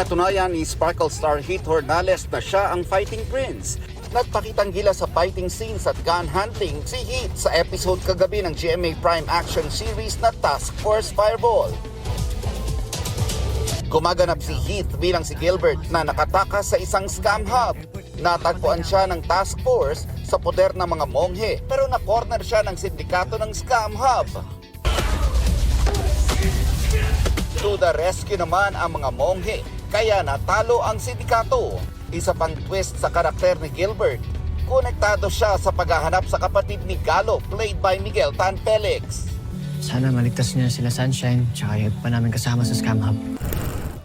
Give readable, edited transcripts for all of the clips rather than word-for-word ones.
Pinatunayan ni Sparkle star Heath Hornales na siya ang fighting prince. Nagpakitang gila sa fighting scenes at gun handling si Heath sa episode kagabi ng GMA Prime action series na Task Force Fireball. Gumaganap si Heath bilang si Gilbert na nakatakas sa isang scam hub. Natagpuan siya ng task force sa poder ng mga monghe pero na-corner siya ng sindikato ng scam hub. To the rescue naman ang mga monghe kaya natalo ang sindikato. Isa pang twist sa karakter ni Gilbert, konektado siya sa paghahanap sa kapatid ni Galo played by Miguel Tan Felix. Sana maligtas niya sila Sunshine, tsaka yung pa namin kasama sa Scam Hub.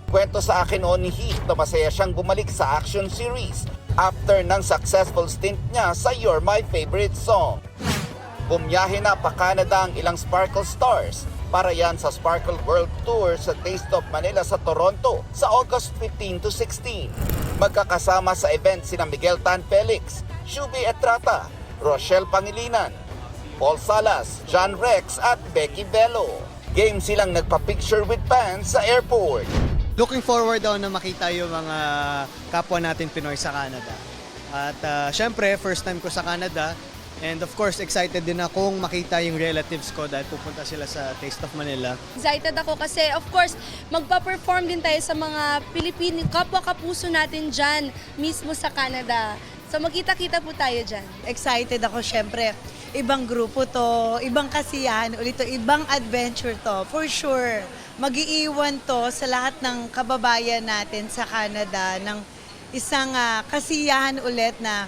Kwento sa akin ni Heath na masaya siyang bumalik sa action series after ng successful stint niya sa You're My Favorite Song. Bumiyahe na pa Canada ang ilang Sparkle stars para yan sa Sparkle World Tour sa Taste of Manila sa Toronto sa August 15 to 16. Magkakasama sa event sina Miguel Tan Felix, Shubi Etrata, Rochelle Pangilinan, Paul Salas, John Rex at Becky Bello. Game silang nagpa-picture with fans sa airport. Looking forward daw na makita yung mga kapwa natin Pinoy sa Canada. At syempre, first time ko sa Canada. And of course, excited din akong makita yung relatives ko dahil pupunta sila sa Taste of Manila. Excited ako kasi of course, magpa-perform din tayo sa mga Pilipino, kapwa-kapuso natin dyan, mismo sa Canada. So magkita-kita po tayo dyan. Excited ako syempre. Ibang grupo to, ibang kasiyahan, ulit to, ibang adventure to. For sure, mag-iiwan to sa lahat ng kababayan natin sa Canada ng isang kasiyahan ulit na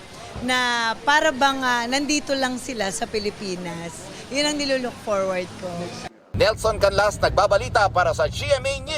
para bang nandito lang sila sa Pilipinas. Yun ang nilulook forward ko. Nelson Canlas nagbabalita para sa GMA News.